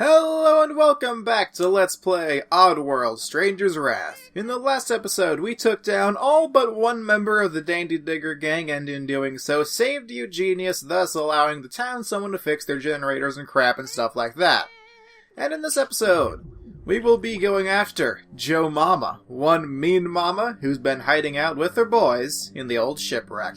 Hello and welcome back to Let's Play Oddworld, Stranger's Wrath. In the last episode, we took down all but one member of the Dainty Digger gang, and in doing so, saved Eugenius, thus allowing the town someone to fix their generators and crap and stuff like that. And in this episode, we will be going after Jo Momma, one mean mama who's been hiding out with her boys in the old shipwreck.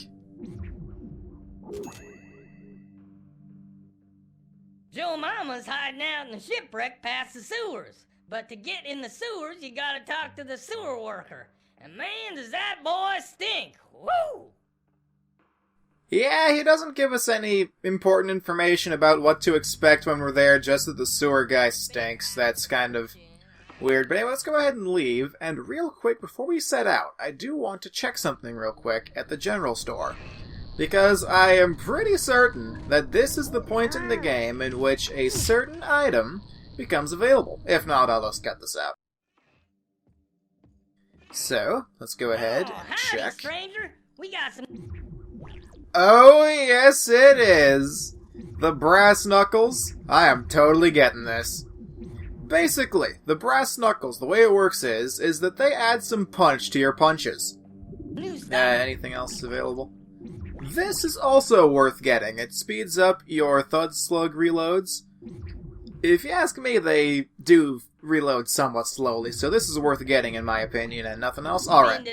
Jo Momma's hiding out in the shipwreck past the sewers. But to get in the sewers, you gotta talk to the sewer worker. And man, does that boy stink! Woo! Yeah, he doesn't give us any important information about what to expect when we're there, just that the sewer guy stinks. That's kind of weird. But anyway, let's go ahead and leave. And real quick, before we set out, I do want to check something real quick at the general store. Because I am pretty certain that this is the point in the game in which a certain item becomes available. If not, I'll just cut this out. So, let's go ahead and howdy, check. Stranger. We got some... Oh, yes it is! The brass knuckles. I am totally getting this. Basically, the brass knuckles, the way it works is that they add some punch to your punches. Anything else available? This is also worth getting. It speeds up your Thud Slug reloads. If you ask me, they do reload somewhat slowly, so this is worth getting in my opinion, and nothing else? Alright.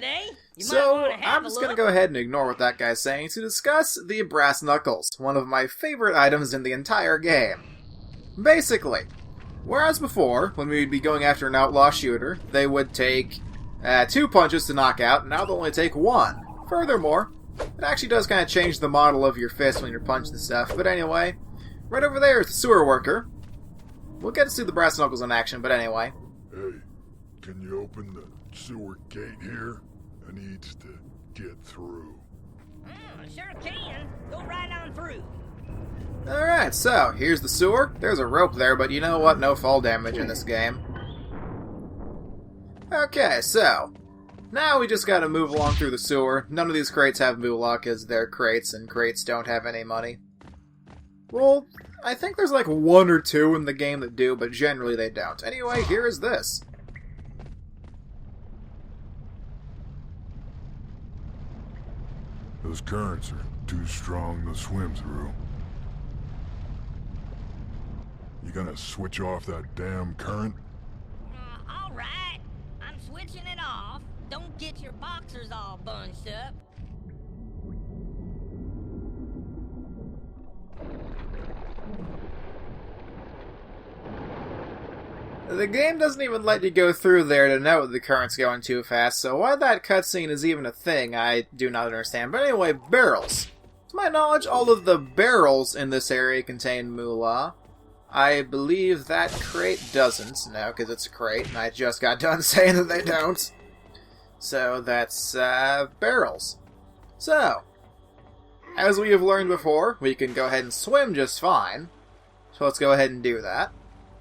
So, I'm just gonna go ahead and ignore what that guy's saying to discuss the brass knuckles, one of my favorite items in the entire game. Basically, whereas before, when we'd be going after an outlaw shooter, they would take 2 punches to knock out, now they'll only take 1. Furthermore, it actually does kind of change the model of your fist when you're punching stuff. But anyway, right over there is the sewer worker. We'll get to see the brass knuckles in action, but anyway. Hey, can you open the sewer gate here? I needs to get through. Sure can. Go right on through. Alright, so, here's the sewer. There's a rope there, but you know what? No fall damage in this game. Okay, so... now we just gotta move along through the sewer. None of these crates have moolah because they're crates, and crates don't have any money. Well, I think there's like 1 or 2 in the game that do, but generally they don't. Anyway, here is this. Those currents are too strong to swim through. You gonna switch off that damn current? Alright. I'm switching it off. Don't get your boxers all bunched up. The game doesn't even let you go through there to know the current's going too fast, so why that cutscene is even a thing, I do not understand. But anyway, barrels. To my knowledge, all of the barrels in this area contain moolah. I believe that crate doesn't, no, because it's a crate, and I just got done saying that they don't. So that's, barrels. So, as we have learned before, we can go ahead and swim just fine. So let's go ahead and do that.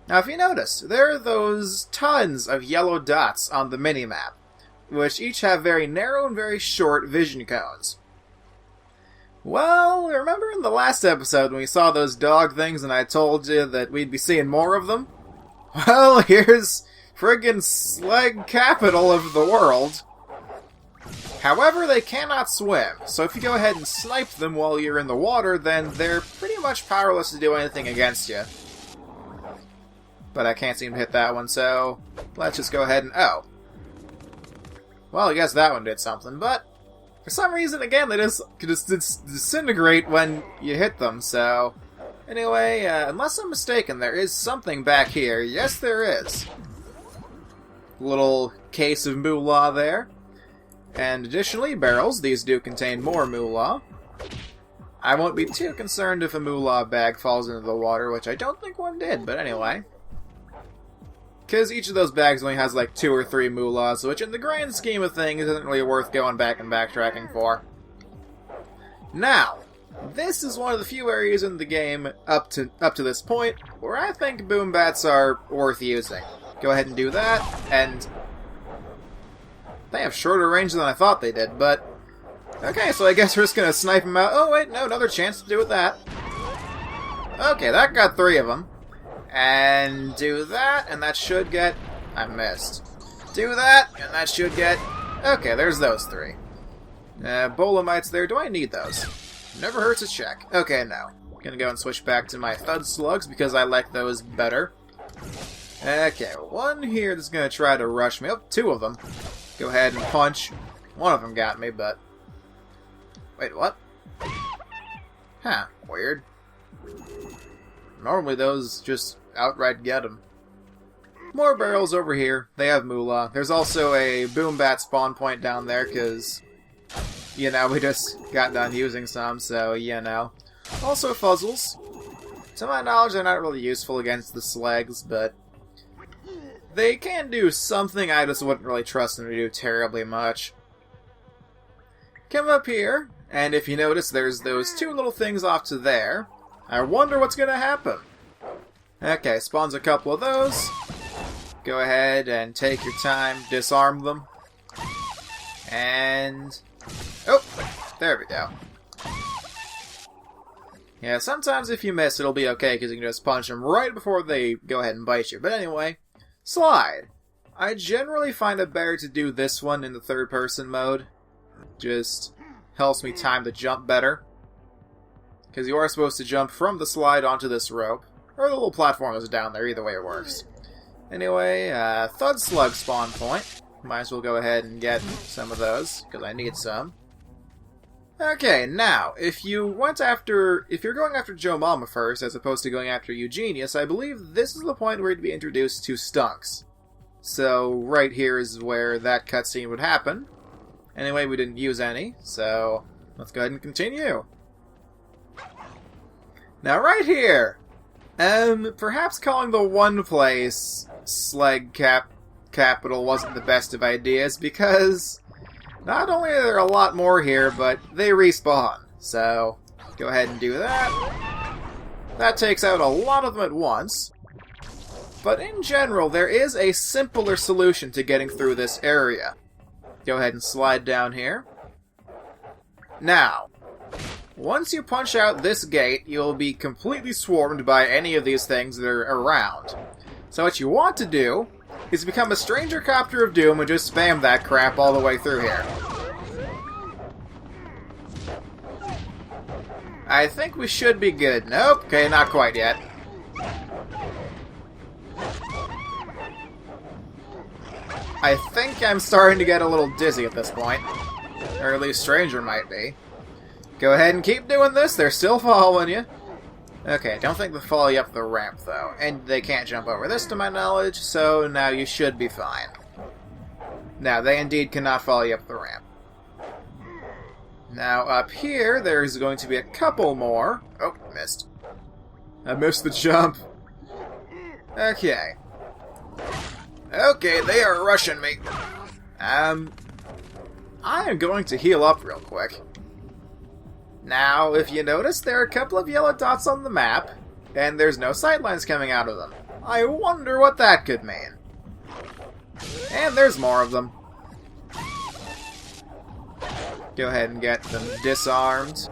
Now if you notice, there are those tons of yellow dots on the minimap, which each have very narrow and very short vision cones. Well, remember in the last episode when we saw those dog things and I told you that we'd be seeing more of them? Well, here's friggin' slag capital of the world. However, they cannot swim, so if you go ahead and snipe them while you're in the water, then they're pretty much powerless to do anything against you. But I can't seem to hit that one, so let's just go ahead and... oh. Well, I guess that one did something, but for some reason, again, they just disintegrate when you hit them, so... anyway, unless I'm mistaken, there is something back here. Yes, there is. Little case of moolah there. And additionally, barrels. These do contain more moolah. I won't be too concerned if a moolah bag falls into the water, which I don't think one did, but anyway. Because each of those bags only has like 2 or 3 moolahs, which in the grand scheme of things isn't really worth going back and backtracking for. Now, this is one of the few areas in the game up to this point where I think boom bats are worth using. Go ahead and do that, and they have shorter range than I thought they did, but okay, so I guess we're just gonna snipe them out. Oh wait, no, another chance to do with that. Okay, that got 3 of them. And do that, and that should get... I missed. Do that, and that should get... Okay, there's those 3. Bolamites there. Do I need those? Never hurts to check. Okay, no. Gonna go and switch back to my Thud Slugs because I like those better. Okay, one here that's gonna try to rush me. Oh, 2 of them. Go ahead and punch. One of them got me, but... Wait, what? Huh, weird. Normally those just outright get them. More barrels over here. They have moolah. There's also a boom bat spawn point down there, because, you know, we just got done using some, so, you know. Also fuzzles. To my knowledge, they're not really useful against the slags, but they can do something. I just wouldn't really trust them to do terribly much. Come up here, and if you notice, there's those 2 little things off to there. I wonder what's going to happen. Okay, spawns a couple of those. Go ahead and take your time, disarm them. And... oh, there we go. Yeah, sometimes if you miss, it'll be okay, because you can just punch them right before they go ahead and bite you. But anyway, slide. I generally find it better to do this one in the third-person mode. Just helps me time the jump better. Because you are supposed to jump from the slide onto this rope. Or the little platform that's down there, either way it works. Anyway, Thud Slug spawn point. Might as well go ahead and get some of those, because I need some. Okay, now, if you're going after Jo Momma first, as opposed to going after Eugenius, I believe this is the point where you'd be introduced to Stunks. So, right here is where that cutscene would happen. Anyway, we didn't use any, so let's go ahead and continue. Now, right here, perhaps calling the one place Slag Capital wasn't the best of ideas, because not only are there a lot more here, but they respawn. So, go ahead and do that. That takes out a lot of them at once. But in general, there is a simpler solution to getting through this area. Go ahead and slide down here. Now, once you punch out this gate, you'll be completely swarmed by any of these things that are around. So what you want to do is become a Stranger Copter of Doom and just spam that crap all the way through here. I think we should be good. Nope. Okay, not quite yet. I think I'm starting to get a little dizzy at this point. Or at least Stranger might be. Go ahead and keep doing this. They're still following you. Okay, don't think they'll follow you up the ramp, though. And they can't jump over this, to my knowledge, so now you should be fine. Now, they indeed cannot follow you up the ramp. Now, up here, there's going to be a couple more. Oh, missed. I missed the jump. Okay. Okay, they are rushing me. I am going to heal up real quick. Now, if you notice, there are a couple of yellow dots on the map, and there's no sightlines coming out of them. I wonder what that could mean. And there's more of them. Go ahead and get them disarmed.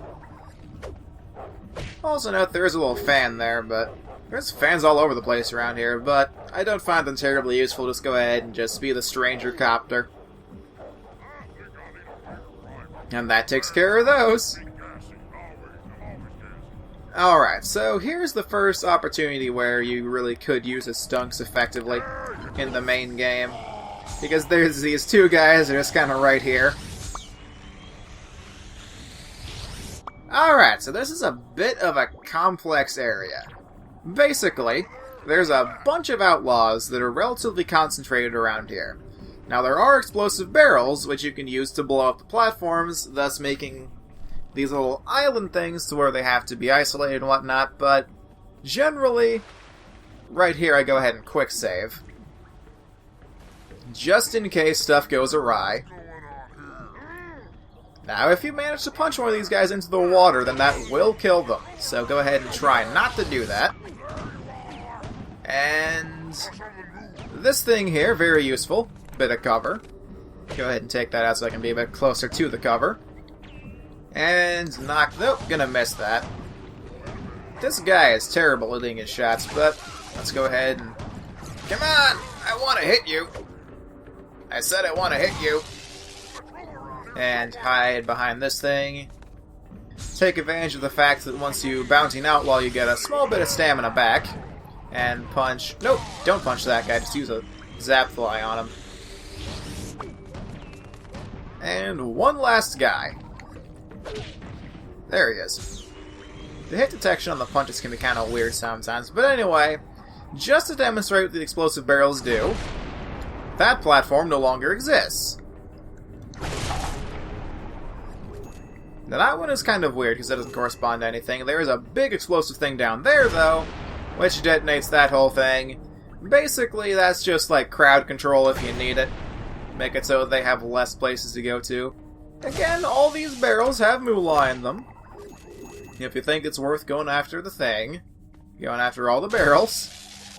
Also note there is a little fan there, but there's fans all over the place around here, but I don't find them terribly useful. Just go ahead and just be the Stranger Copter. And that takes care of those. Alright, so here's the first opportunity where you really could use his Stunks effectively in the main game. Because there's these 2 guys that are just kind of right here. Alright, so this is a bit of a complex area. Basically, there's a bunch of outlaws that are relatively concentrated around here. Now, there are explosive barrels, which you can use to blow up the platforms, thus making these little island things to where they have to be isolated and whatnot, but generally, right here I go ahead and quick save. Just in case stuff goes awry. Now, if you manage to punch one of these guys into the water, then that will kill them. So go ahead and try not to do that. And this thing here, very useful. Bit of cover. Go ahead and take that out so I can be a bit closer to the cover. And knock... Nope, gonna miss that. This guy is terrible at hitting his shots, but Let's go ahead and... Come on! I want to hit you! I said I want to hit you! And hide behind this thing. Take advantage of the fact that once you bounty an outlaw, you get a small bit of stamina back. And punch... Nope, don't punch that guy, just use a zap fly on him. And one last guy. There he is. The hit detection on the punches can be kind of weird sometimes, but anyway, just to demonstrate what the explosive barrels do, that platform no longer exists. Now that one is kind of weird because it doesn't correspond to anything. There is a big explosive thing down there though, which detonates that whole thing. Basically, that's just like crowd control if you need it. Make it so they have less places to go to. Again, all these barrels have moolah in them. If you think it's worth going after the thing, going after all the barrels,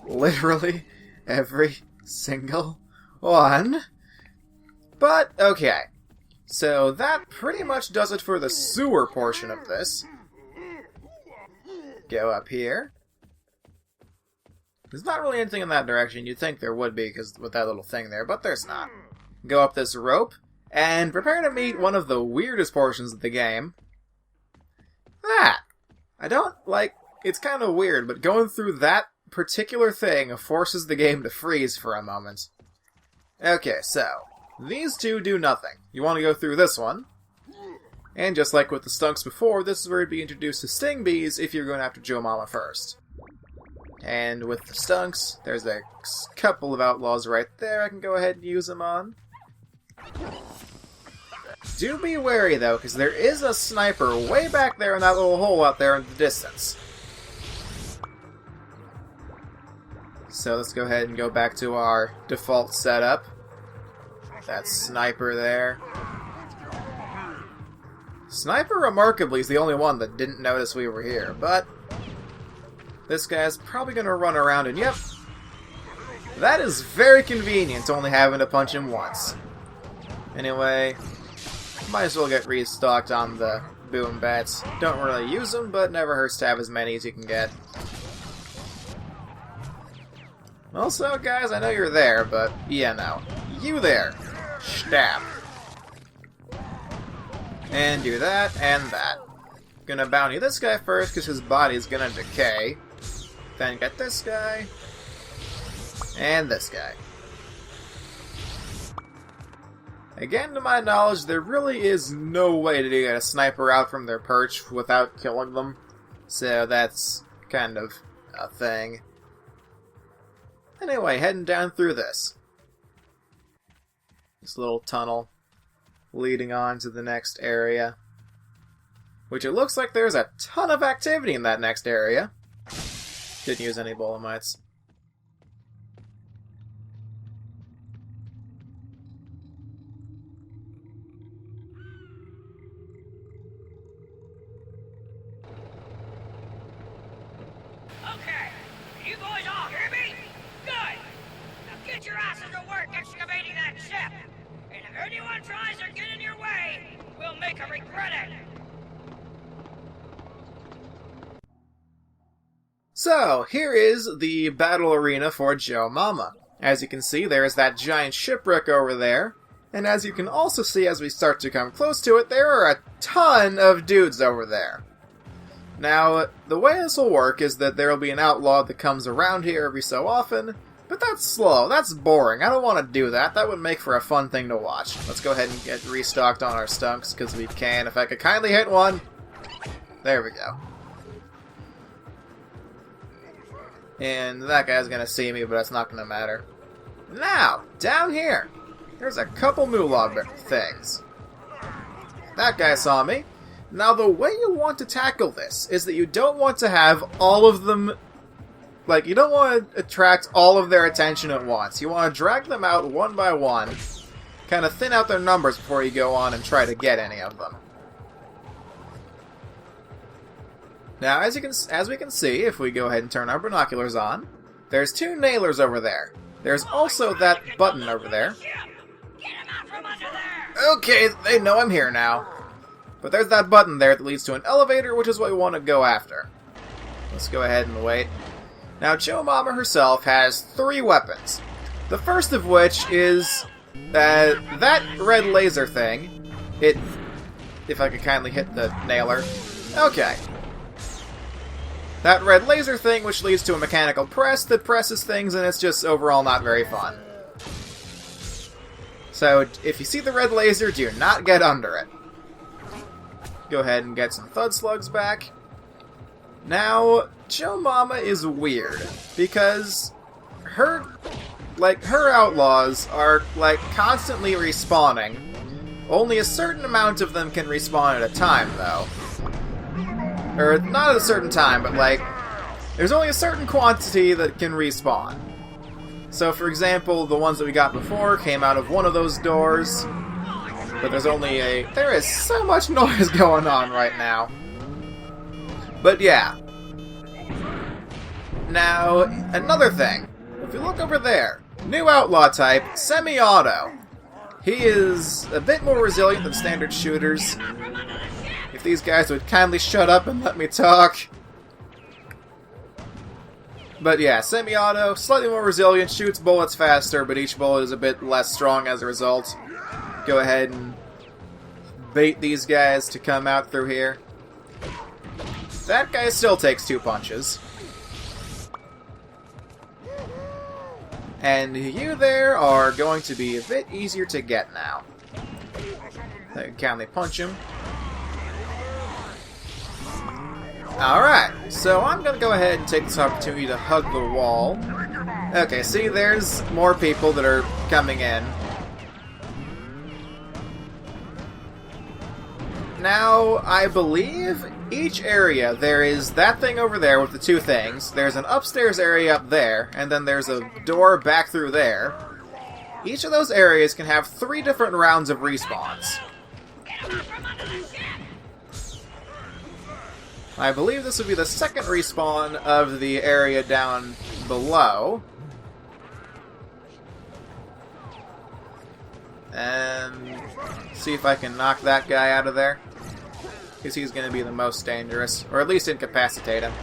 literally every single one. But, okay. So that pretty much does it for the sewer portion of this. Go up here. There's not really anything in that direction. You'd think there would be, because with that little thing there, but there's not. Go up this rope, and prepare to meet one of the weirdest portions of the game. That! I don't, it's kind of weird, but going through that particular thing forces the game to freeze for a moment. Okay, so, these two do nothing. You want to go through this one. And just like with the stunks before, this is where you'd be introduced to sting bees if you're going after Jo Momma first. And with the stunks, there's a couple of outlaws right there I can go ahead and use them on. Do be wary though, because there is a sniper way back there in that little hole out there in the distance. So let's go ahead and go back to our default setup. That sniper there. Sniper, remarkably, is the only one that didn't notice we were here, but this guy's probably going to run around and yep. That is very convenient, only having to punch him once. Anyway, might as well get restocked on the boom bats. Don't really use them, but never hurts to have as many as you can get. Also, guys, I know you're there, but yeah, no. You there. Stab. And do that, and that. Gonna bounty this guy first, because his body's gonna decay. Then get this guy. And this guy. Again, to my knowledge, there really is no way to get a sniper out from their perch without killing them. So that's kind of a thing. Anyway, heading down through this. This little tunnel leading on to the next area. Which it looks like there's a ton of activity in that next area. Didn't use any Bolamites. Okay, you boys all hear me? Good. Now get your asses to work excavating that ship. And if anyone tries to get in your way, we'll make them regret it. So, here is the battle arena for Jo Momma. As you can see, there's that giant shipwreck over there. And as you can also see as we start to come close to it, there are a ton of dudes over there. Now, the way this will work is that there will be an outlaw that comes around here every so often, but that's slow, that's boring, I don't want to do that, that would make for a fun thing to watch. Let's go ahead and get restocked on our stunks, because we can. If I could kindly hit one. There we go. And that guy's gonna see me, but that's not gonna matter. Now, down here, there's a couple moolah things. That guy saw me. Now, the way you want to tackle this is that you don't want to have all of them... you don't want to attract all of their attention at once. You want to drag them out one by one, kind of thin out their numbers before you go on and try to get any of them. Now, as we can see, if we go ahead and turn our binoculars on, there's two nailers over there. There's also that button over there. Okay, they know I'm here now. But there's that button there that leads to an elevator, which is what we want to go after. Let's go ahead and wait. Now, Jo Momma herself has 3 weapons. The first of which is that red laser thing. If I could kindly hit the nailer. Okay. That red laser thing, which leads to a mechanical press that presses things, and it's just overall not very fun. So, if you see the red laser, do not get under it. Go ahead and get some Thud Slugs back. Now, Jo Momma is weird, because her outlaws are, constantly respawning. Only a certain amount of them can respawn at a time, though. Or, not at a certain time, but, there's only a certain quantity that can respawn. So, for example, the ones that we got before came out of one of those doors, but there is so much noise going on right now. But yeah. Now, another thing. If you look over there, new outlaw type, semi-auto. He is a bit more resilient than standard shooters. If these guys would kindly shut up and let me talk. But yeah, semi-auto, slightly more resilient, shoots bullets faster, but each bullet is a bit less strong as a result. Go ahead and bait these guys to come out through here. That guy still takes 2 punches. And you there are going to be a bit easier to get now. I can kindly punch him. Alright, so I'm going to go ahead and take this opportunity to hug the wall. Okay, see, there's more people that are coming in. Now, I believe each area, there is that thing over there with the 2 things, there's an upstairs area up there, and then there's a door back through there. Each of those areas can have 3 different rounds of respawns. I believe this would be the second respawn of the area down below. And see if I can knock that guy out of there. Because he's going to be the most dangerous. Or at least incapacitate him.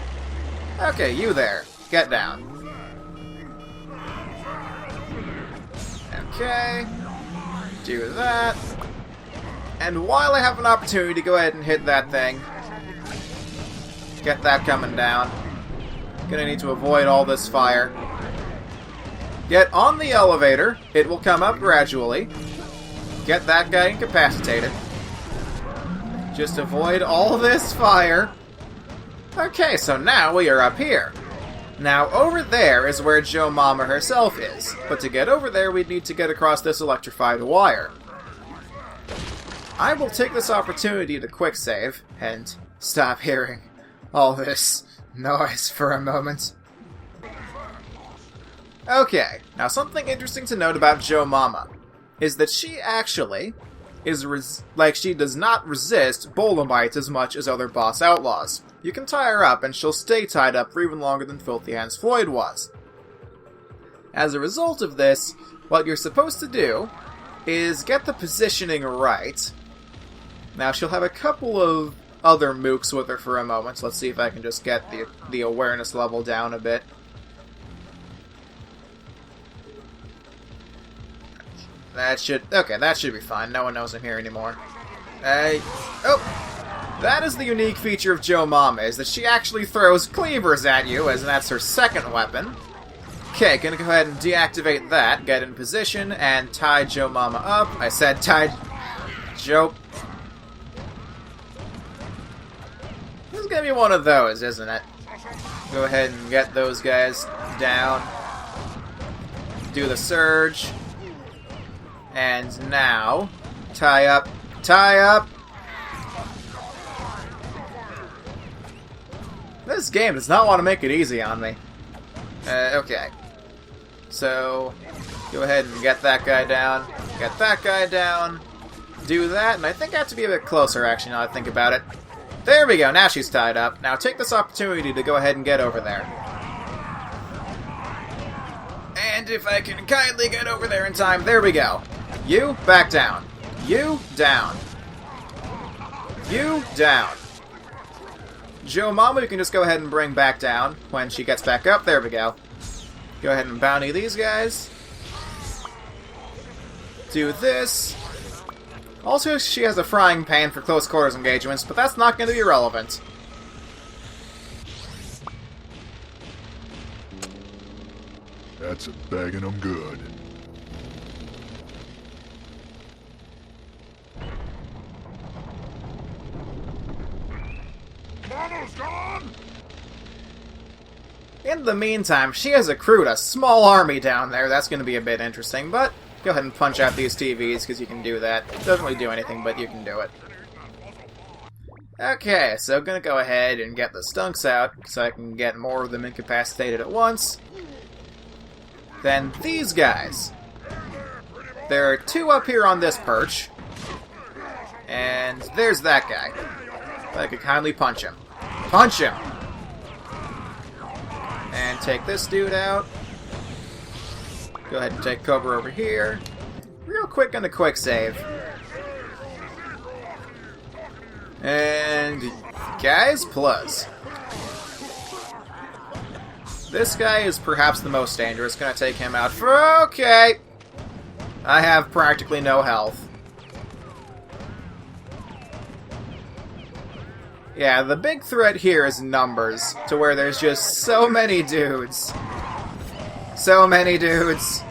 Okay, you there. Get down. Okay. Do that. And while I have an opportunity to go ahead and hit that thing, get that coming down. Gonna need to avoid all this fire. Get on the elevator. It will come up gradually. Get that guy incapacitated. Just avoid all this fire. Okay, so now we are up here. Now, over there is where Jo Momma herself is. But to get over there, we'd need to get across this electrified wire. I will take this opportunity to quick save and stop hearing all this noise for a moment. Okay, now something interesting to note about Jo Momma is that she actually she does not resist Bolomite as much as other boss outlaws. You can tie her up and she'll stay tied up for even longer than Filthy Hands Floyd was. As a result of this, what you're supposed to do is get the positioning right. Now she'll have a couple of other mooks with her for a moment. So let's see if I can just get the awareness level down a bit. That should be fine. No one knows I'm here anymore. That is the unique feature of Jo Momma, is that she actually throws cleavers at you, as that's her second weapon. Okay, gonna go ahead and deactivate that, get in position, and tie Jo Momma up. I said tie Jo... This is gonna be one of those, isn't it? Go ahead and get those guys down. Do the surge. And now, tie up, tie up! This game does not want to make it easy on me. Okay. So, go ahead and get that guy down, get that guy down, do that, and I think I have to be a bit closer, actually, now that I think about it. There we go, now she's tied up. Now take this opportunity to go ahead and get over there. And if I can kindly get over there in time, there we go. You, back down. You, down. You, down. Jo Momma, we can just go ahead and bring back down when she gets back up. There we go. Go ahead and bounty these guys. Do this. Also, she has a frying pan for close quarters engagements, but that's not going to be relevant. That's a bagging them good. Mama's gone! In the meantime, she has accrued a small army down there. That's going to be a bit interesting, but go ahead and punch out these TVs, because you can do that. It doesn't really do anything, but you can do it. Okay, so I'm going to go ahead and get the stunks out, so I can get more of them incapacitated at once. Then these guys. There are two up here on this perch. And there's that guy. I could kindly punch him. Punch him! And take this dude out. Go ahead and take cover over here. Real quick on a quick save. And guys, plus. This guy is perhaps the most dangerous. Gonna take him out for... Okay! I have practically no health. Yeah, the big threat here is numbers, to where there's just so many dudes. So many dudes.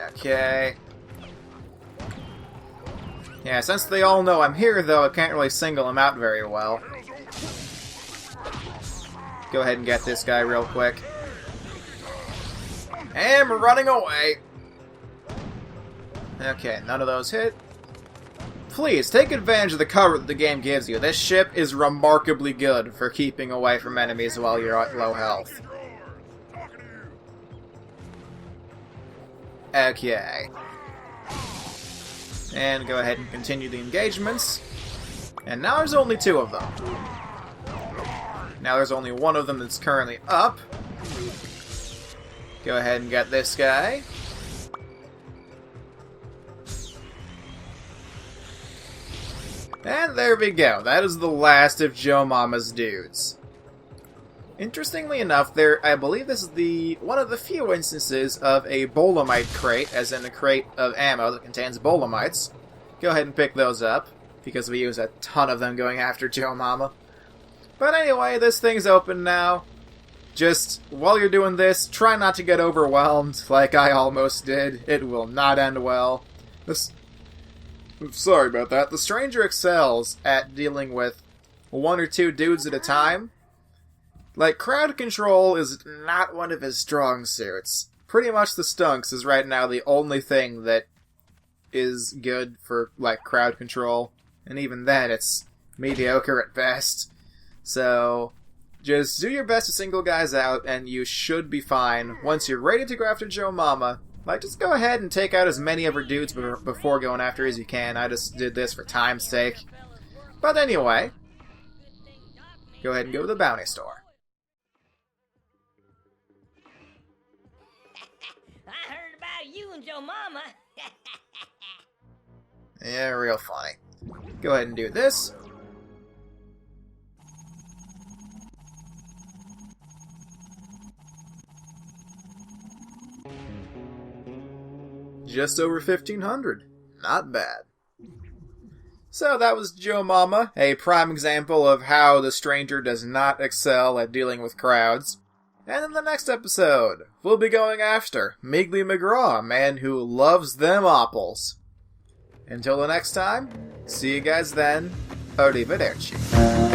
Okay. Yeah, since they all know I'm here, though, I can't really single them out very well. Go ahead and get this guy real quick. And we're running away. Okay, none of those hit. Please, take advantage of the cover that the game gives you. This ship is remarkably good for keeping away from enemies while you're at low health. Okay. And go ahead and continue the engagements. And now there's only two of them. Now there's only one of them that's currently up. Go ahead and get this guy. And there we go. That is the last of Jo Momma's dudes. Interestingly enough, I believe this is one of the few instances of a Bolemite crate, as in a crate of ammo that contains Bolemites. Go ahead and pick those up, because we use a ton of them going after Jo Momma. But anyway, this thing's open now. Just, while you're doing this, try not to get overwhelmed, like I almost did. It will not end well. Sorry about that. The Stranger excels at dealing with one or two dudes at a time. Like, crowd control is not one of his strong suits. Pretty much the stunks is right now the only thing that is good for, like, crowd control. And even then, it's mediocre at best. So, just do your best to single guys out, and you should be fine. Once you're ready to go after Jo Momma, like, just go ahead and take out as many of her dudes before going after as you can. I just did this for time's sake. But anyway, go ahead and go to the bounty store. I heard about you and Jo Momma. Yeah, real funny. Go ahead and do this. Just over 1,500. Not bad. So that was Jo Momma, a prime example of how the Stranger does not excel at dealing with crowds. And in the next episode, we'll be going after Miggly McGraw, a man who loves them apples. Until the next time, see you guys then. Arrivederci.